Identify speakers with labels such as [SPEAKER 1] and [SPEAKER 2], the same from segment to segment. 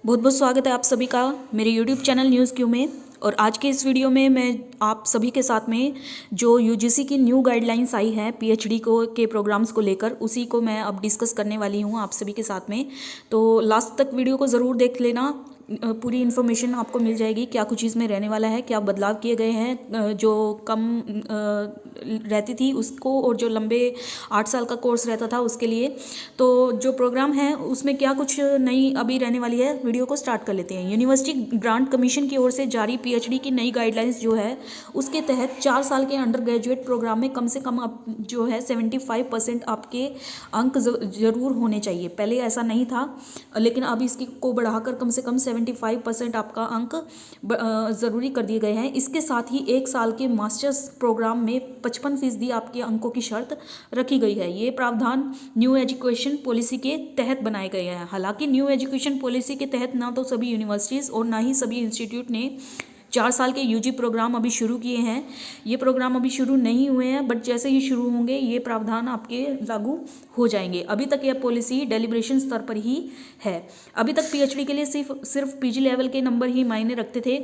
[SPEAKER 1] बहुत बहुत स्वागत है आप सभी का मेरे YouTube चैनल न्यूज़ क्यू में। और आज के इस वीडियो में मैं आप सभी के साथ में जो यूजीसी की न्यू गाइडलाइंस आई है पीएचडी को के प्रोग्राम्स को लेकर उसी को मैं अब डिस्कस करने वाली हूँ आप सभी के साथ में। तो लास्ट तक वीडियो को ज़रूर देख लेना, पूरी इन्फॉर्मेशन आपको मिल जाएगी क्या कुछ इसमें रहने वाला है, क्या बदलाव किए गए हैं, जो कम रहती थी उसको और जो लंबे 8 साल का कोर्स रहता था उसके लिए। तो जो प्रोग्राम है उसमें क्या कुछ नई अभी रहने वाली है, वीडियो को स्टार्ट कर लेते हैं। यूनिवर्सिटी ग्रांट कमीशन की ओर से जारी पीएचडी की नई गाइडलाइंस जो है उसके तहत 4 साल के अंडर ग्रेजुएट प्रोग्राम में कम से कम अब जो है 75% आपके अंक ज़रूर होने चाहिए। पहले ऐसा नहीं था, लेकिन अब इसकी को बढ़ाकर कम से कम 75% आपका अंक ज़रूरी कर दिए गए हैं। इसके साथ ही 1 साल के मास्टर्स प्रोग्राम में 55% आपके अंकों की शर्त रखी गई है। ये प्रावधान न्यू एजुकेशन पॉलिसी के तहत बनाए गए हैं। हालांकि न्यू एजुकेशन पॉलिसी के तहत ना तो सभी यूनिवर्सिटीज़ और ना ही सभी इंस्टीट्यूट ने 4 साल के यूजी प्रोग्राम अभी शुरू किए हैं। ये प्रोग्राम अभी शुरू नहीं हुए हैं, बट जैसे ही शुरू होंगे ये प्रावधान आपके लागू हो जाएंगे। अभी तक यह पॉलिसी डेलिब्रेशन स्तर पर ही है। अभी तक पीएचडी के लिए सिर्फ पीजी लेवल के नंबर ही मायने रखते थे,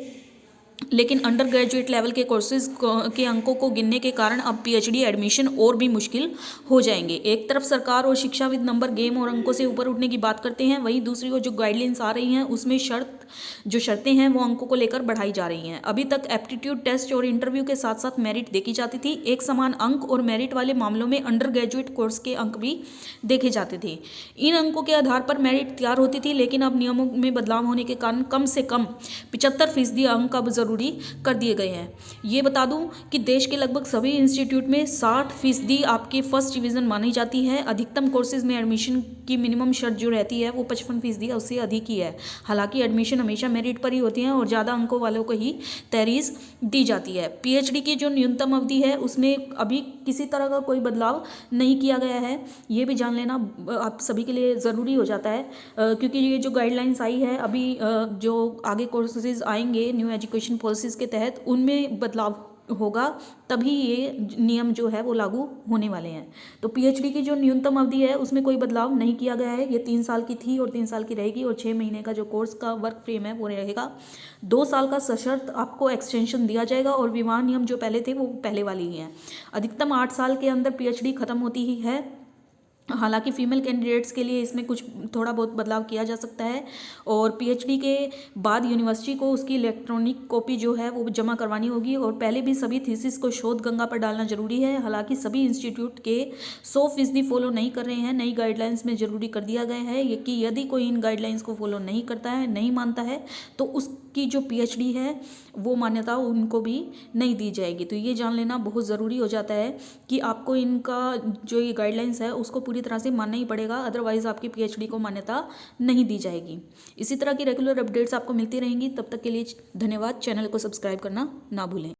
[SPEAKER 1] लेकिन अंडर ग्रेजुएट लेवल के कोर्सेज के अंकों को गिनने के कारण अब पीएचडी एडमिशन और भी मुश्किल हो जाएंगे। एक तरफ सरकार और शिक्षाविद नंबर गेम और अंकों से ऊपर उठने की बात करते हैं, वहीं दूसरी ओर जो गाइडलाइंस आ रही हैं उसमें शर्तें हैं वो अंकों को लेकर बढ़ाई जा रही हैं। अभी तक एप्टीट्यूड टेस्ट और इंटरव्यू के साथ साथ मेरिट देखी जाती थी। एक समान अंक और मेरिट वाले मामलों में अंडर ग्रेजुएट कोर्स के अंक भी देखे जाते थे। इन अंकों के आधार पर मेरिट तैयार होती थी, लेकिन अब नियमों में बदलाव होने के कारण कम से कम 75% अंक अब जरूरी कर दिए गए हैं। ये बता दूं कि देश के लगभग सभी इंस्टीट्यूट में 60% आपकी फर्स्ट डिवीजन मानी जाती है। अधिकतम कोर्सेज में एडमिशन की मिनिमम शर्त जो रहती है वो 55% है, उससे अधिक ही है। हालांकि एडमिशन हमेशा मेरिट पर ही होती है और ज़्यादा अंकों वालों को ही तरजीह दी जाती है। पीएचडी की जो न्यूनतम अवधि है उसमें अभी किसी तरह का कोई बदलाव नहीं किया गया है। ये भी जान लेना आप सभी के लिए ज़रूरी हो जाता है, क्योंकि ये जो गाइडलाइंस आई है अभी जो आगे कोर्सेज आएंगे न्यू एजुकेशन पॉलिसीज़ के तहत उनमें बदलाव होगा, तभी ये नियम जो है वो लागू होने वाले हैं। तो पीएचडी की जो न्यूनतम अवधि है उसमें कोई बदलाव नहीं किया गया है। ये 3 साल की थी और 3 साल की रहेगी, और 6 महीने का जो कोर्स का वर्क फ्रेम है वो रहेगा। 2 साल का सशर्त आपको एक्सटेंशन दिया जाएगा, और विवाह नियम जो पहले थे वो पहले वाले ही हैं। अधिकतम 8 साल के अंदर पीएचडी खत्म होती ही है। हालांकि फीमेल कैंडिडेट्स के लिए इसमें कुछ थोड़ा बहुत बदलाव किया जा सकता है, और पीएचडी के बाद यूनिवर्सिटी को उसकी इलेक्ट्रॉनिक कॉपी जो है वो जमा करवानी होगी, और पहले भी सभी थीसिस को शोध गंगा पर डालना जरूरी है। हालांकि सभी इंस्टीट्यूट के 100% फॉलो नहीं कर रहे हैं। नई गाइडलाइंस में जरूरी कर दिया गया है ये कि यदि कोई इन गाइडलाइंस को फॉलो नहीं करता है, नहीं मानता है, तो उसकी जो पीएचडी है वो मान्यता उनको भी नहीं दी जाएगी। तो ये जान लेना बहुत ज़रूरी हो जाता है कि आपको इनका जो ये गाइडलाइंस है उसको पूरी तरह से मानना ही पड़ेगा, अदरवाइज़ आपकी पीएचडी को मान्यता नहीं दी जाएगी। इसी तरह की रेगुलर अपडेट्स आपको मिलती रहेंगी। तब तक के लिए धन्यवाद। चैनल को सब्सक्राइब करना ना भूलें।